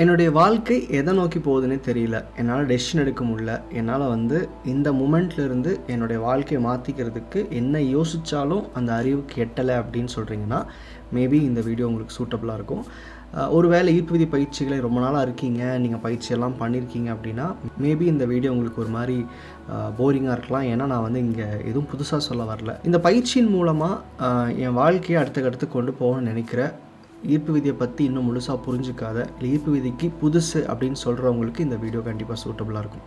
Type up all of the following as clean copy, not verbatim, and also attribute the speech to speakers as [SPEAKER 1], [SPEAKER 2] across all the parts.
[SPEAKER 1] என்னுடைய வாழ்க்கை எதை நோக்கி போகுதுன்னே தெரியல. என்னால் டெசிஷன் எடுக்க முடியல. என்னால் இந்த மூமெண்ட்லேருந்து என்னுடைய வாழ்க்கையை மாற்றிக்கிறதுக்கு என்ன யோசித்தாலும் அந்த அறிவுக்கு எட்டலை அப்படின்னு சொல்கிறீங்கன்னா, மேபி இந்த வீடியோ உங்களுக்கு சூட்டபுளாக இருக்கும். ஒருவேளை ஈர்ப்பு விதி பயிற்சிகளை ரொம்ப நாளாக இருக்கீங்க, நீங்கள் பயிற்சியெல்லாம் பண்ணியிருக்கீங்க அப்படின்னா, மேபி இந்த வீடியோ உங்களுக்கு ஒரு மாதிரி போரிங்காக இருக்கலாம். ஏன்னா நான் இங்கே எதுவும் புதுசாக சொல்ல வரல. இந்த பயிற்சியின் மூலமாக என் வாழ்க்கையை அடுத்த கட்டத்துக்கு கொண்டு போகணும்னு நினைக்கிற, ஈர்ப்பு விதியை பற்றி இன்னும் முழுசாக புரிஞ்சுக்காத, இல்லை ஈர்ப்பு விதிக்கு புதுசு அப்படின்னு சொல்கிறவங்களுக்கு இந்த வீடியோ கண்டிப்பாக சூட்டபுளாக இருக்கும்.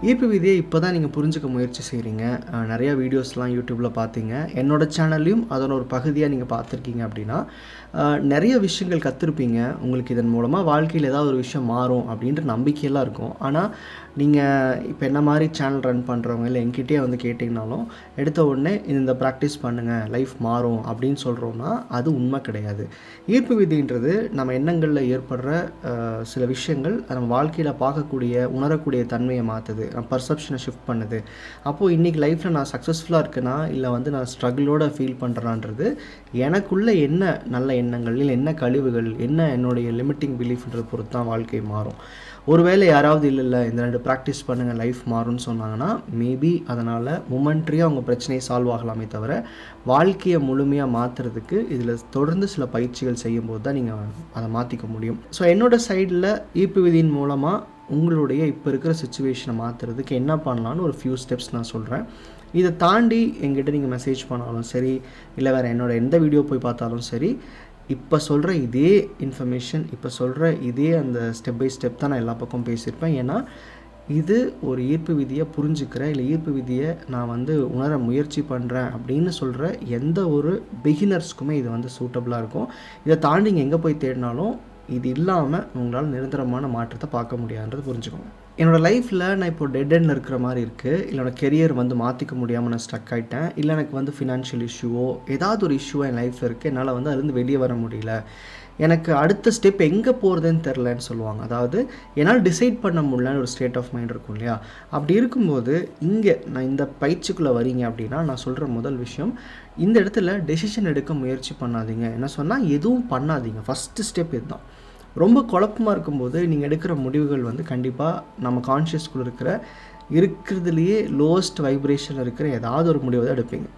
[SPEAKER 1] ஈர்ப்பு விதியை இப்போ தான் நீங்கள் புரிஞ்சுக்க முயற்சி செய்கிறீங்க. நிறையா வீடியோஸ்லாம் யூடியூப்பில் பார்த்தீங்க. என்னோடய சேனல்லையும் அதோட ஒரு பகுதியாக நீங்கள் பார்த்துருக்கீங்க அப்படின்னா, நிறைய விஷயங்கள் கற்றுருப்பீங்க. உங்களுக்கு இதன் மூலமாக வாழ்க்கையில் ஏதாவது ஒரு விஷயம் மாறும் அப்படின்ற நம்பிக்கையெல்லாம் இருக்கும். ஆனால் நீங்கள் இப்போ என்ன மாதிரி சேனல் ரன் பண்ணுறவங்க இல்லை என்கிட்டயே கேட்டிங்கனாலும், எடுத்த உடனே இந்த ப்ராக்டிஸ் பண்ணுங்கள் லைஃப் மாறும் அப்படின்னு சொல்கிறோன்னா அது உண்மை கிடையாது. ஈர்ப்பு விதின்றது நம்ம எண்ணங்களில் ஏற்படுற சில விஷயங்கள் நம்ம வாழ்க்கையில் பார்க்கக்கூடிய உணரக்கூடிய தன்மையை மாற்றுது, நம்ம பர்செப்ஷனை ஷிஃப்ட் பண்ணுது. அப்போது இன்றைக்கி லைஃப்பில் நான் சக்ஸஸ்ஃபுல்லாக இருக்கேனா இல்லை நான் ஸ்ட்ரகிளோடு ஃபீல் பண்ணுறேன்றது எனக்குள்ளே என்ன நல்ல எண்ணங்கள் இல்லை என்ன கழிவுகள் என்ன என்னுடைய லிமிட்டிங் பிலீஃப்ன்றதை பொறுத்து தான் வாழ்க்கை மாறும். ஒருவேளை யாராவது இல்லை இந்த 2 ப்ராக்டிஸ் பண்ணுங்கள் லைஃப் மாறும்னு சொன்னாங்கன்னா, மேபி அதனால் மொமெண்ட்ரியாக அவங்க பிரச்சனையை சால்வ் ஆகலாமே தவிர வாழ்க்கையை முழுமையாக மாற்றுறதுக்கு இதில் தொடர்ந்து சில பயிற்சிகள் செய்யும்போது தான் நீங்கள் அதை மாற்றிக்க முடியும். ஸோ என்னோடய சைடில் ஈர்ப்பு விதியின் மூலமாக உங்களுடைய இப்போ இருக்கிற சிச்சுவேஷனை மாற்றுறதுக்கு என்ன பண்ணலான்னு ஒரு ஃபியூ ஸ்டெப்ஸ் நான் சொல்கிறேன். இதை தாண்டி எங்கிட்ட நீங்கள் மெசேஜ் பண்ணாலும் சரி, இல்லை வேறு என்னோடய எந்த வீடியோ போய் பார்த்தாலும் சரி, இப்போ சொல்கிற இதே இன்ஃபர்மேஷன், இப்போ சொல்கிற இதே அந்த ஸ்டெப் பை ஸ்டெப் தான் நான் எல்லா பக்கம் பேசியிருப்பேன். ஏன்னா இது ஒரு ஈர்ப்பு விதியை புரிஞ்சுக்கிறேன், இல்லை ஈர்ப்பு விதியை நான் உணர முயற்சி பண்ணுறேன் அப்படின்னு சொல்கிற எந்த ஒரு பிகினர்ஸ்க்குமே இது சூட்டபுளாக இருக்கும். இதை தாண்டி நீங்கள் எங்கே போய் தேடினாலும் இது இல்லாமல் உங்களால் நிரந்தரமான மாற்றத்தை பார்க்க முடியாதுன்றது புரிஞ்சுக்கோங்க. என்னோடய லைஃப்பில் நான் இப்போ டெட் எண்டில் இருக்கிற மாதிரி இருக்குது. இல்லை என்னோடய கெரியர் மாற்றிக்க முடியாமல் நான் ஸ்டக் ஆகிட்டேன். இல்லை எனக்கு ஃபினான்ஷியல் இஷ்யூவோ ஏதாவது ஒரு இஷ்யூவோ என் லைஃப்பில் இருக்குது. என்னால் அதுலேருந்து வெளியே வர முடியல. எனக்கு அடுத்த ஸ்டெப் எங்கே போகிறதுன்னு தெரிலன்னு சொல்லுவாங்க. அதாவது என்னால் டிசைட் பண்ண முடியலன்னு ஒரு ஸ்டேட் ஆஃப் மைண்ட் இருக்கும் இல்லையா? அப்படி இருக்கும்போது இங்கே நான் இந்த பயிற்சிக்குள்ளே வரீங்க அப்படின்னா நான் சொல்கிற முதல் விஷயம், இந்த இடத்துல டெசிஷன் எடுக்க முயற்சி பண்ணாதீங்க. என்ன சொன்னால் எதுவும் பண்ணாதீங்க. ஃபஸ்ட்டு ஸ்டெப் இதுதான். ரொம்ப குழப்பமாக இருக்கும்போது நீங்கள் எடுக்கிற முடிவுகள் கண்டிப்பாக நம்ம கான்ஷியஸ்குள்ளே இருக்கிறதுலையே லோவஸ்ட் வைப்ரேஷனில் இருக்கிற ஏதாவது ஒரு முடிவை தான் எடுப்பீங்க.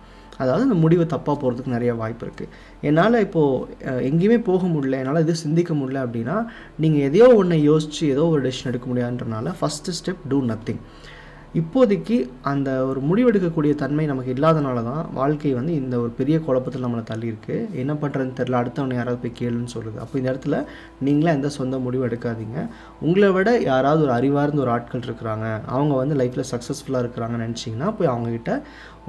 [SPEAKER 1] அதாவது அந்த முடிவு தப்பாக போகிறதுக்கு நிறைய வாய்ப்பு இருக்குது. என்னால் இப்போது எங்கேயுமே போக முடியல, என்னால் எதுவும் சிந்திக்க முடியல அப்படின்னா, நீங்கள் எதையோ ஒன்று யோசித்து ஏதோ ஒரு டெசிஷன் எடுக்க முடியாதுன்றனால ஃபஸ்ட்டு ஸ்டெப் டூ நத்திங். இப்போதைக்கு அந்த ஒரு முடிவெடுக்கக்கூடிய தன்மை நமக்கு இல்லாதனால தான் வாழ்க்கை இந்த ஒரு பெரிய குழப்பத்தில் நம்மளை தள்ளியிருக்கு. என்ன பண்ணுறதுன்னு தெரில, அடுத்தவனை யாராவது போய் கேளுன்னு சொல்லுது. அப்போ இந்த இடத்துல நீங்களே எந்த சொந்த முடிவு எடுக்காதீங்க. உங்களை விட யாராவது ஒரு அறிவார்ந்த ஒரு ஆட்கள் இருக்கிறாங்க, அவங்க லைஃப்பில் சக்ஸஸ்ஃபுல்லாக இருக்கிறாங்கன்னு நினச்சிங்கன்னா போய் அவங்கக்கிட்ட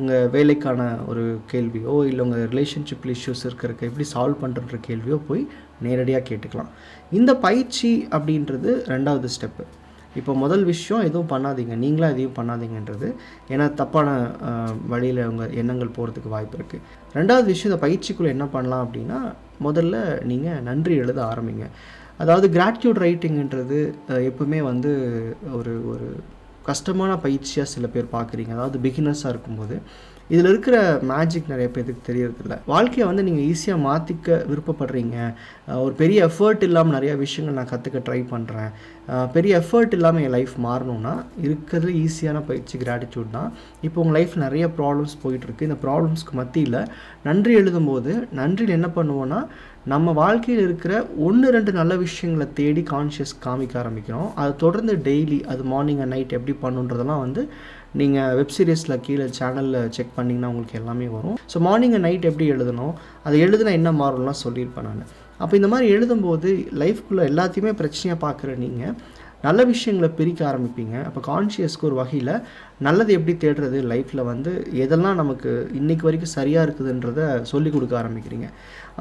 [SPEAKER 1] உங்கள் வேலைக்கான ஒரு கேள்வியோ இல்லை உங்கள் ரிலேஷன்ஷிப்பில் இஷ்யூஸ் இருக்கிறதுக்கு எப்படி சால்வ் பண்ணுறன்ற கேள்வியோ போய் நேரடியாக கேட்டுக்கலாம். இந்த பயிற்சி அப்படின்றது 2வது ஸ்டெப்பு. இப்போ முதல் விஷயம் எதுவும் பண்ணாதீங்க, நீங்களாக எதையும் பண்ணாதீங்கன்றது. ஏன்னா தப்பான வழியில் உங்கள் எண்ணங்கள் போகிறதுக்கு வாய்ப்பு இருக்குது. 2வது விஷயம், இந்த பயிற்சிக்குள்ளே என்ன பண்ணலாம் அப்படின்னா, முதல்ல நீங்கள் நன்றி எழுத ஆரம்பிங்க. அதாவது கிராட்டிடியூட் ரைட்டிங்ன்றது எப்பவுமே ஒரு ஒரு கஷ்டமான பயிற்சியாக சில பேர் பார்க்குறீங்க. அதாவது பிகினர்ஸாக இருக்கும்போது இதில் இருக்கிற மேஜிக் நிறைய பேருக்கு தெரியறதில்ல. வாழ்க்கையை நீங்கள் ஈஸியாக மாற்றிக்க விருப்பப்படுறீங்க. ஒரு பெரிய எஃபர்ட் இல்லாமல் நிறையா விஷயங்கள் நான் கற்றுக்க ட்ரை பண்ணுறேன், பெரிய எஃபர்ட் இல்லாமல் என் லைஃப் மாறணும்னா இருக்கிறதுல ஈஸியான பயிற்சி கிராட்டிடியூட் தான். இப்போ உங்கள் லைஃப்பில் நிறைய ப்ராப்ளம்ஸ் போயிட்டுருக்கு. இந்த ப்ராப்ளம்ஸ்க்கு மத்தியில் நன்றி எழுதும்போது நன்றியில் என்ன பண்ணுவோன்னா, நம்ம வாழ்க்கையில் இருக்கிற 1-2 நல்ல விஷயங்களை தேடி கான்ஷியஸ் காமிக்க ஆரம்பிக்கிறோம். அதை தொடர்ந்து டெய்லி அது மார்னிங் அண்ட் நைட் எப்படி பண்ணுன்றதெல்லாம் நீங்கள் வெப் சீரிஸில் கீழே சேனலில் செக் பண்ணிங்கன்னா உங்களுக்கு எல்லாமே வரும். ஸோ மார்னிங் அண்ட் நைட் எப்படி எழுதணும், அதை எழுதுனா என்ன மாறும்லாம் சொல்லியிருப்பேன் நான். அப்போ இந்த மாதிரி எழுதும்போது லைஃப்குள்ளே எல்லாத்தையுமே பிரச்சனையாக பார்க்குற நீங்கள் நல்ல விஷயங்களை பிரிக்க ஆரம்பிப்பீங்க. அப்போ கான்ஷியஸ்க்கு ஒரு வகையில் நல்லது எப்படி தேடுறது, லைஃப்பில் எதெல்லாம் நமக்கு இன்றைக்கு வரைக்கும் சரியாக இருக்குதுன்றதை சொல்லிக் கொடுக்க ஆரம்பிக்கிறீங்க.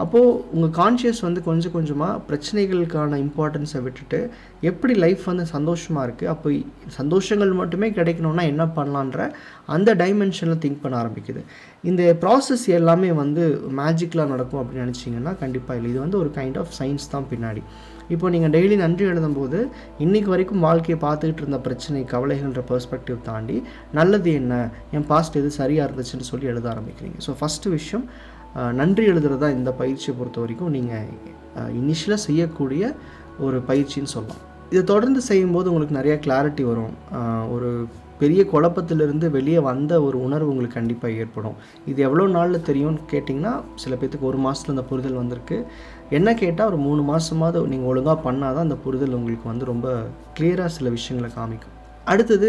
[SPEAKER 1] அப்போது உங்கள் கான்ஷியஸ் கொஞ்சம் கொஞ்சமாக பிரச்சனைகளுக்கான இம்பார்ட்டன்ஸை விட்டுட்டு எப்படி லைஃப் சந்தோஷமாக இருக்குது, அப்போ சந்தோஷங்கள் மட்டுமே கிடைக்கணுன்னா என்ன பண்ணலான்ற அந்த டைமென்ஷனில் திங்க் பண்ண ஆரம்பிக்குது. இந்த ப்ராசஸ் எல்லாமே மேஜிக்கலாக நடக்கும் அப்படின்னு நினச்சிங்கன்னா கண்டிப்பாக இல்லை. இது ஒரு கைண்ட் ஆஃப் சயின்ஸ் தான் பின்னாடி. இப்போ நீங்கள் டெய்லி நன்றி எழுதும்போது இன்றைக்கி வரைக்கும் வாழ்க்கையை பார்த்துக்கிட்டு இருந்த பிரச்சனை கவலைகள்ன்ற பெர்ஸ்பெக்டிவ் தாண்டி நல்லது என்ன, என் பாஸ்ட் எது சரியாக இருந்துச்சுன்னு சொல்லி எழுத ஆரம்பிக்கிறீங்க. ஸோ ஃபஸ்ட்டு விஷயம் நன்றி எழுதுறது தான் இந்த பயிற்சியை பொறுத்த வரைக்கும் நீங்கள் இனிஷியலாக செய்யக்கூடிய ஒரு பயிற்சின்னு சொல்லலாம். இதை தொடர்ந்து செய்யும்போது உங்களுக்கு நிறையா கிளாரிட்டி வரும். ஒரு பெரிய குழப்பத்திலிருந்து வெளியே வந்த ஒரு உணர்வு உங்களுக்கு கண்டிப்பாக ஏற்படும். இது எவ்வளோ நாளில் தெரியும்னு கேட்டிங்கன்னா சில பேர்த்துக்கு 1 மாதத்தில் அந்த புரிதல் வந்திருக்கு. என்ன கேட்டால் ஒரு 3 மாதமாவது நீங்கள் ஒழுங்காக பண்ணால் தான் அந்த புரிதல் உங்களுக்கு வந்து ரொம்ப கிளியராக சில விஷயங்களை காமிக்கும். அடுத்தது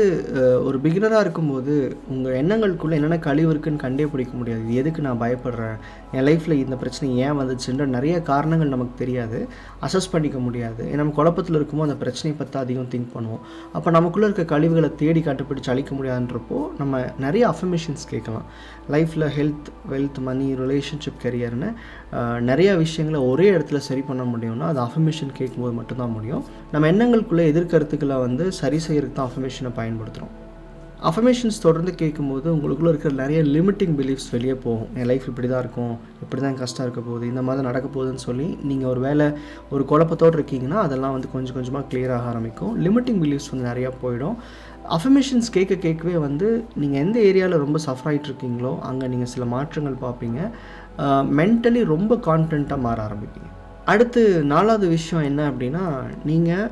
[SPEAKER 1] ஒரு பிகினராக இருக்கும்போது உங்கள் எண்ணங்களுக்குள்ளே என்னென்ன கழிவு இருக்குதுன்னு கண்டே பிடிக்க முடியாது. இது எதுக்கு நான் பயப்படுறேன், என் லைஃப்பில் இந்த பிரச்சனை ஏன் வந்துச்சுன்ற நிறைய காரணங்கள் நமக்கு தெரியாது, அசஸ் பண்ணிக்க முடியாது. நம்ம குழப்பத்தில் இருக்கும்போது அந்த பிரச்சனையை பற்றி அதிகம் திங்க் பண்ணுவோம். அப்போ நமக்குள்ளே இருக்க கழிவுகளை தேடி கண்டுபிடிச்சு அழிக்க முடியாதுன்றப்போ நம்ம நிறைய அஃபர்மேஷன்ஸ் கேட்கலாம். லைஃப்பில் ஹெல்த், வெல்த், மனி, ரிலேஷன்ஷிப், கெரியர்னு நிறைய விஷயங்களை ஒரே இடத்துல சரி பண்ண முடியும்னா அது அஃபர்மேஷன் கேட்கும்போது மட்டும்தான் முடியும். நம்ம எண்ணங்களுக்குள்ளே எதிர்கருத்துக்களை வந்து சரி செய்கிறதுக்கு தான் அஃபர்மேஷனை பயன்படுத்துகிறோம். அஃபர்மேஷன்ஸ் தொடர்ந்து கேட்கும்போது உங்களுக்குள்ளே இருக்கிற நிறைய லிமிட்டிங் பிலீஃப்ஸ் வெளியே போகும். என் லைஃப் இப்படி தான் இருக்கும், இப்படி தான் கஷ்டம் இருக்க போகுது, இந்த மாதிரி நடக்க போகுதுன்னு சொல்லி நீங்கள் ஒரு வேளை ஒரு குழப்பத்தோடு இருக்கீங்கன்னா அதெல்லாம் வந்து கொஞ்சம் கொஞ்சமாக கிளியராக ஆரம்பிக்கும். லிமிட்டிங் பிலீஃப்ஸ் வந்து நிறையா போயிடும். அஃபர்மேஷன்ஸ் கேட்கவே வந்து நீங்கள் எந்த ஏரியாவில் ரொம்ப சஃபர் ஆகிட்டு இருக்கீங்களோ அங்கே நீங்கள் சில மாற்றங்கள் பார்ப்பீங்க. மென்டலி ரொம்ப கான்ஃபிடென்ட்டாக மாற ஆரம்பிப்பீங்க. அடுத்து 4வது விஷயம் என்ன அப்படின்னா, நீங்கள்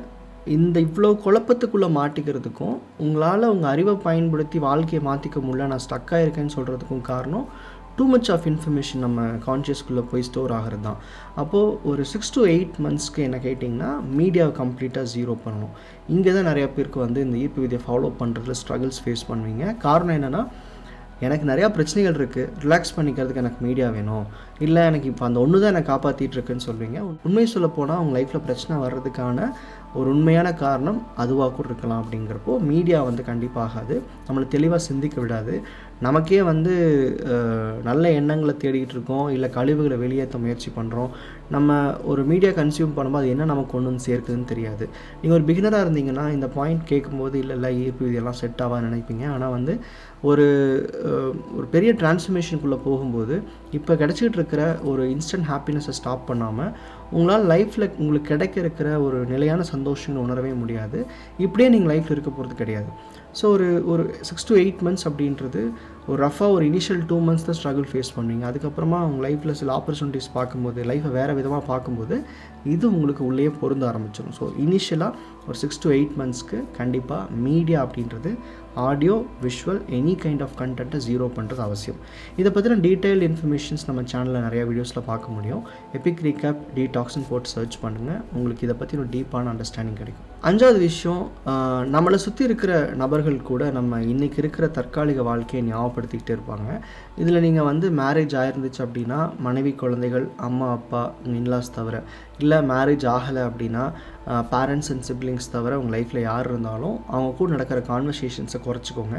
[SPEAKER 1] இந்த இவ்வளோ குழப்பத்துக்குள்ளே மாட்டிக்கிறதுக்கும் உங்களால் உங்கள் அறிவை பயன்படுத்தி வாழ்க்கையை மாற்றிக்க முடியல, நான் ஸ்டக்காக இருக்கேன்னு சொல்கிறதுக்கும் காரணம் டூ மச் ஆஃப் இன்ஃபர்மேஷன் நம்ம கான்ஷியஸ்குள்ளே போய் ஸ்டோர் ஆகிறது தான். அப்போது ஒரு 6 to 8 monthsக்கு என்ன கேட்டிங்கன்னா மீடியாவை கம்ப்ளீட்டாக ஜீரோ பண்ணணும். இங்கே தான் நிறையா பேருக்கு வந்து இந்த ஈர்ப்பு விதியை ஃபாலோ பண்ணுறதுல ஸ்ட்ரகிள்ஸ் ஃபேஸ் பண்ணுவீங்க. காரணம் என்னென்னா, எனக்கு நிறையா பிரச்சனைகள் இருக்குது, ரிலாக்ஸ் பண்ணிக்கிறதுக்கு எனக்கு மீடியா வேணும், இல்லை எனக்கு இப்போ அந்த ஒன்று தான் எனக்கு காப்பாற்றிட்டு இருக்குன்னு சொல்வீங்க. உண்மை சொல்ல போனால் உங்கள் லைஃப்பில் பிரச்சனை வர்றதுக்கான ஒரு உண்மையான காரணம் அதுவாக கூட இருக்கலாம். அப்படிங்கிறப்போ மீடியா வந்து கண்டிப்பாக ஆகாது, நம்மளை தெளிவாக சிந்திக்க விடாது. நமக்கே வந்து நல்ல எண்ணங்களை தேடிக்கிட்டு இருக்கோம், இல்லை கழிவுகளை வெளியேற்ற முயற்சி பண்ணுறோம். நம்ம ஒரு மீடியா கன்சியூம் பண்ணும்போது அது என்ன நமக்கு கொண்டு வந்து சேர்க்குதுன்னு தெரியாது. நீங்கள் ஒரு பிகினராக இருந்தீங்கன்னா இந்த பாயிண்ட் கேட்கும்போது இல்லை ஈர்ப்பு இதெல்லாம் செட் ஆகான்னு நினைப்பீங்க. ஆனால் வந்து ஒரு பெரிய டிரான்ஸ்ஃபர்மேஷனுக்குள்ளே போகும்போது இப்போ கிடச்சிக்கிட்டு இருக்கிற ஒரு இன்ஸ்டன்ட் ஹாப்பினஸை ஸ்டாப் பண்ணாமல் உங்களால் லைஃப்பில் உங்களுக்கு கிடைக்க இருக்கிற ஒரு நிலையான சந்தோஷங்களை உணரவே முடியாது. இப்படியே நீங்கள் லைஃப்பில் இருக்க போகிறது கிடையாது. ஸோ ஒரு 6 to 8 months அப்படின்றது ஒரு ரஃபாக ஒரு இனிஷியல் 2 months தான் ஸ்ட்ரகிள் ஃபேஸ் பண்ணுவீங்க. அதுக்கப்புறமா உங்கள் லைஃப்பில் சில ஆப்பர்ச்சுனிட்டிஸ் பார்க்கும்போது, லைஃப்பை வேறு விதமாக பார்க்கும்போது இது உங்களுக்கு உள்ளே பொருந்த ஆரம்பிச்சிடும். ஸோ இனிஷியலாக ஒரு 6 to 8 monthsக்கு கண்டிப்பாக மீடியா அப்படின்றது audio, visual, any kind of கண்டென்ட்டை ஜீரோ பண்ணுறது அவசியம். இதை பற்றின டீட்டெயில்டு இன்ஃபர்மேஷன்ஸ் நம்ம சேனலில் நிறையா வீடியோஸில் பார்க்க முடியும். எபிக்ரிகேப் டீடாக்ஸ்னு போட்டு சர்ச் பண்ணுங்கள், உங்களுக்கு இதை பற்றி ஒரு டீப்பான அண்டர்ஸ்டாண்டிங் கிடைக்கும். 5வது விஷயம், நம்மளை சுற்றி இருக்கிற நபர்கள் கூட நம்ம இன்றைக்கி இருக்கிற தற்காலிக வாழ்க்கையை ஞாபகப்படுத்திக்கிட்டே இருப்பாங்க. இதில் நீங்கள் வந்து மேரேஜ் ஆயிருந்துச்சு அப்படின்னா மனைவி, குழந்தைகள், அம்மா, அப்பா, இன்லாஸ் தவிர, இல்லை மேரேஜ் ஆகலை அப்படின்னா பேரண்ட்ஸ் அண்ட் சிப்ளிங்ஸ் தவிர உங்கள் லைஃப்பில் யார் இருந்தாலும் அவங்க கூட நடக்கிற கான்வர்சேஷன்ஸை குறைச்சிக்கோங்க.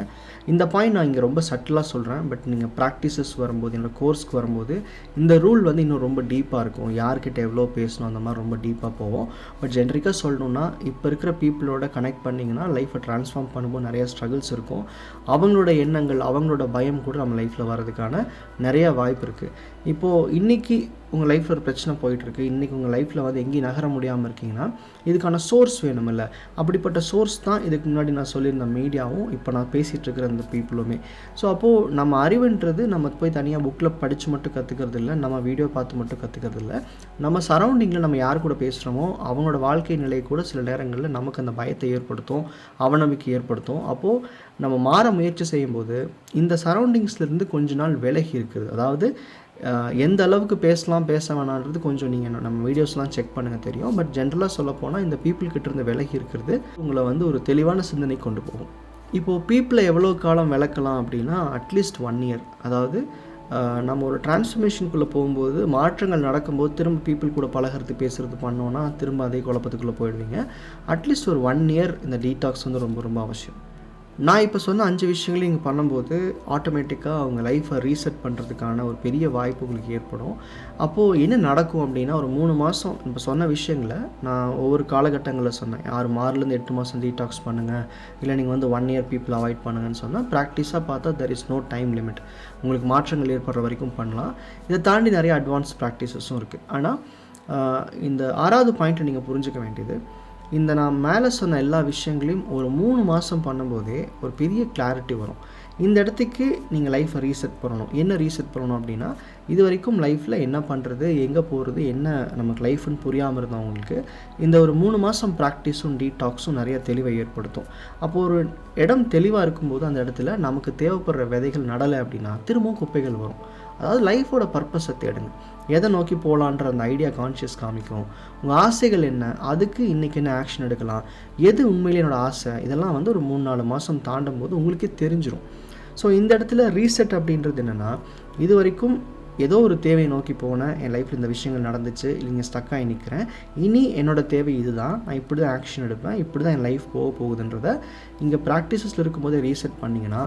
[SPEAKER 1] இந்த பாயிண்ட் நான் இங்கே ரொம்ப சட்டிலாக சொல்கிறேன், பட் நீங்கள் ப்ராக்டிசஸ் வரும்போது, என்னோடய கோர்ஸ்க்கு வரும்போது இந்த ரூல் வந்து இன்னும் ரொம்ப டீப்பாக இருக்கும். யார்கிட்ட எவ்வளோ பேசணும் அந்த மாதிரி ரொம்ப டீப்பாக போவோம். பட் ஜென்ரிக்காக சொல்லணுன்னா இப்போ இருக்கிற பீப்புளோட கனெக்ட் பண்ணிங்கன்னா லைஃப்பை ட்ரான்ஸ்ஃபார்ம் பண்ணும்போது நிறையா ஸ்ட்ரகிள்ஸ் இருக்கும். அவங்களோட எண்ணங்கள், அவங்களோட பயம் கூட நம்ம லைஃப்பில் வர்றதுக்கான நிறையா வாய்ப்பு இருக்குது. இப்போது இன்றைக்கி உங்கள் லைஃப்பில் ஒரு பிரச்சனை போயிட்டுருக்கு, இன்றைக்கி உங்கள் லைஃப்பில் வந்து எங்கேயும் நகர முடியாமல் இருக்கீங்கன்னா இதுக்கான சோர்ஸ் வேணுமில்ல. அப்படிப்பட்ட சோர்ஸ் தான் இதுக்கு முன்னாடி நான் சொல்லியிருந்த மீடியாவும் இப்போ நான் பேசிகிட்டு இருக்கிற இந்த பீப்புளுமே. ஸோ அப்போது நம்ம அறிவுன்றது நம்ம போய் தனியாக புக்கில் படித்து மட்டும் கற்றுக்கிறது இல்லை, நம்ம வீடியோ பார்த்து மட்டும் கற்றுக்கிறது இல்லை. நம்ம சரௌண்டிங்கில் நம்ம யார் கூட பேசுகிறோமோ அவங்களோட வாழ்க்கை நிலை கூட சில நேரங்களில் நமக்கு அந்த பயத்தை ஏற்படுத்தும், அவநம்பிக்கை ஏற்படுத்தும். அப்போது நம்ம மாற முயற்சி செய்யும்போது இந்த சரௌண்டிங்ஸ்லேருந்து கொஞ்ச நாள் விலகி இருக்குது. அதாவது எந்த அளவுக்கு பேசலாம் பேச வேணான்றது கொஞ்சம் நீங்கள் நம்ம வீடியோஸ்லாம் செக் பண்ணுங்கள் தெரியும். பட் ஜென்ரலாக சொல்லப்போனால் இந்த பீப்புள்கிட்ட இருந்து விலகி இருக்கிறது உங்களை வந்து ஒரு தெளிவான சிந்தனை கொண்டு போகும். இப்போது பீப்புளை எவ்வளோ காலம் விளக்கலாம் அப்படின்னா அட்லீஸ்ட் 1 year. அதாவது நம்ம ஒரு டிரான்ஸ்ஃபர்மேஷனுக்குள்ளே போகும்போது, மாற்றங்கள் நடக்கும்போது திரும்ப பீப்புள் கூட பழகிறது, பேசுகிறது பண்ணோன்னா திரும்ப அதே குழப்பத்துக்குள்ளே போயிடுவீங்க. அட்லீஸ்ட் ஒரு 1 year இந்த டீடாக்ஸ் வந்து ரொம்ப ரொம்ப அவசியம். நான் இப்போ சொன்ன 5 விஷயங்களையும் நீங்கள் பண்ணும்போது ஆட்டோமேட்டிக்காக அவங்க லைஃப்பை ரீசெட் பண்ணுறதுக்கான ஒரு பெரிய வாய்ப்பு உங்களுக்கு ஏற்படும். அப்போது என்ன நடக்கும் அப்படின்னா, ஒரு 3 மாதம் இப்போ சொன்ன விஷயங்களை நான் ஒவ்வொரு காலகட்டங்களில் சொன்னேன். 6 to 8 மாதம் டீடாக்ஸ் பண்ணுங்கள், இல்லை நீங்கள் வந்து 1 year பீப்புள் அவாய்ட் பண்ணுங்கன்னு சொன்னால் ப்ராக்டிஸாக பார்த்தா there is no time limit. உங்களுக்கு மாற்றங்கள் ஏற்படுற வரைக்கும் பண்ணலாம். இதை தாண்டி நிறைய அட்வான்ஸ் ப்ராக்டிசஸும் இருக்குது. ஆனால் இந்த 6வது பாயிண்ட்டை நீங்கள் புரிஞ்சுக்க வேண்டியது, இந்த நான் மேலே சொன்ன எல்லா விஷயங்களையும் ஒரு 3 மாதம் பண்ணும்போதே ஒரு பெரிய கிளாரிட்டி வரும். இந்த இடத்துக்கு நீங்கள் லைஃப்பை ரீசெட் பண்ணணும். என்ன ரீசெட் பண்ணணும் அப்படின்னா, இது வரைக்கும் லைஃப்பில் என்ன பண்ணுறது, எங்கே போகிறது, என்ன நமக்கு லைஃப்னு புரியாமல் இருந்தவங்களுக்கு இந்த ஒரு 3 மாதம் ப்ராக்டிஸும் டீடாக்ஸும் நிறைய தெளிவை ஏற்படுத்தும். அப்போது ஒரு இடம் தெளிவாக இருக்கும்போது அந்த இடத்துல நமக்கு தேவைப்படுற விதைகள் நடலை அப்படின்னா திரும்பவும் குப்பைகள் வரும். அதாவது லைஃபோட பர்பஸை தேடுங்க. எதை நோக்கி போகலான்ற அந்த ஐடியா கான்ஷியஸ் காமிக்கும். உங்கள் ஆசைகள் என்ன, அதுக்கு இன்றைக்கி என்ன ஆக்ஷன் எடுக்கலாம், எது உண்மையிலே என்னோடய ஆசை, இதெல்லாம் வந்து ஒரு 3-4 மாதம் தாண்டும் போது உங்களுக்கே தெரிஞ்சிடும். ஸோ இந்த இடத்துல ரீசெட் அப்படின்றது என்னென்னா, இது வரைக்கும் ஏதோ ஒரு தேவையை நோக்கி போனேன், என் லைஃப்பில் இந்த விஷயங்கள் நடந்துச்சு, இல்லைங்க ஸ்டக்காகி நிற்கிறேன், இனி என்னோடய தேவை இதுதான், நான் இப்படி தான் ஆக்ஷன் எடுப்பேன், இப்படி தான் என் லைஃப் போகுதுன்றதை இங்கே ப்ராக்டிஸஸில் இருக்கும்போதே ரீசெட் பண்ணிங்கன்னா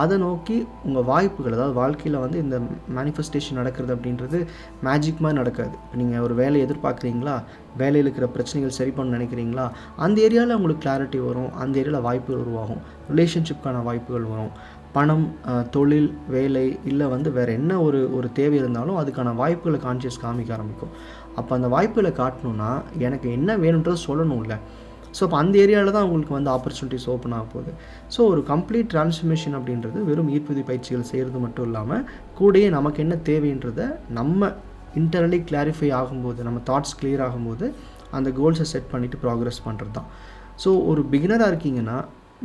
[SPEAKER 1] அதை நோக்கி உங்கள் வாய்ப்புகள், அதாவது வாழ்க்கையில் வந்து இந்த மேனிஃபெஸ்டேஷன் நடக்கிறது அப்படின்றது மேஜிக் மாதிரி நடக்காது. இப்போ நீங்கள் ஒரு வேலையை எதிர்பார்க்குறீங்களா, வேலையில் இருக்கிற பிரச்சனைகள் சரி பண்ண நினைக்கிறீங்களா, அந்த ஏரியாவில் உங்களுக்கு கிளாரிட்டி வரும், அந்த ஏரியாவில் வாய்ப்புகள் உருவாகும், ரிலேஷன்ஷிப்கான வாய்ப்புகள் வரும், பணம், தொழில், வேலை, இல்லை வந்து வேறு என்ன ஒரு தேவை இருந்தாலும் அதுக்கான வாய்ப்புகளை கான்ஷியஸ் காமிக்க ஆரம்பிக்கும். அப்போ அந்த வாய்ப்புகளை காட்டணுன்னா எனக்கு என்ன வேணுன்றது சொல்லணும்ல. ஸோ அப்போ அந்த ஏரியாவில் தான் உங்களுக்கு வந்து ஆப்பர்ச்சுனிட்டிஸ் ஓப்பன் ஆக போகுது. ஸோ ஒரு கம்ப்ளீட் ட்ரான்ஸ்ஃபர்மேஷன் அப்படின்றது வெறும் ஈர்ப்புதி பயிற்சிகள் செய்கிறது மட்டும் இல்லாமல் கூடயே நமக்கு என்ன தேவைன்றதை நம்ம இன்டர்னலி கிளாரிஃபை ஆகும்போது, நம்ம தாட்ஸ் கிளியர் ஆகும்போது அந்த கோல்ஸை செட் பண்ணிவிட்டு ப்ராக்ரெஸ் பண்ணுறது தான். ஸோ ஒரு பிகினராக இருக்கீங்கன்னா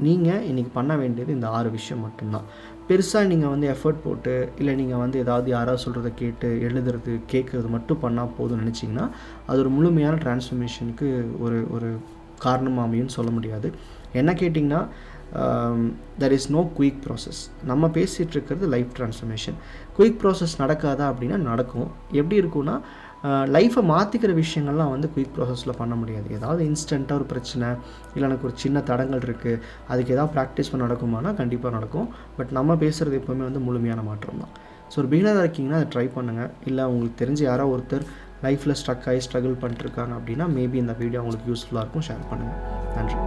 [SPEAKER 1] நீங்கள் இன்றைக்கி பண்ண வேண்டியது இந்த 6 விஷயம் மட்டும்தான். பெருசாக நீங்கள் வந்து எஃபர்ட் போட்டு, இல்லை நீங்கள் வந்து ஏதாவது யாராவது சொல்கிறத கேட்டு எழுதுறது, கேட்குறது மட்டும் பண்ணால் போதும்னு நினச்சிங்கன்னா அது ஒரு முழுமையான டிரான்ஸ்ஃபர்மேஷனுக்கு ஒரு காரணமாக அமையும்னு சொல்ல முடியாது. என்ன கேட்டிங்கன்னா, there is no quick process. நம்ம பேசிகிட்டு இருக்கிறது லைஃப் டிரான்ஸ்ஃபர்மேஷன். குயிக் ப்ராசஸ் நடக்காதா அப்படின்னா நடக்கும். எப்படி இருக்குன்னா, லைஃப்பை மாற்றிக்கிற விஷயங்கள்லாம் வந்து குயிக் ப்ராசஸில் பண்ண முடியாது. ஏதாவது இன்ஸ்டண்ட்டாக ஒரு பிரச்சனை, இல்லை எனக்கு ஒரு சின்ன தடங்கள் இருக்குது, அதுக்கு ஏதாவது ப்ராக்டிஸ் பண்ண நடக்குமானா கண்டிப்பாக நடக்கும். பட் நம்ம பேசுகிறது எப்போவுமே வந்து முழுமையான மாற்றம் தான். ஸோ ஒரு பிகினராக இருக்கீங்கன்னா அதை ட்ரை பண்ணுங்கள். இல்லை உங்களுக்கு தெரிஞ்ச யாரோ ஒருத்தர் லைஃப்பில் ஸ்ட்ரக் ஆகி ஸ்ட்ரகிள் பண்ணிட்டுருக்காங்க அப்படின்னா மேபி இந்த வீடியோ உங்களுக்கு யூஸ்ஃபுல்லாக இருக்கும், ஷேர் பண்ணுங்கள். நன்றி.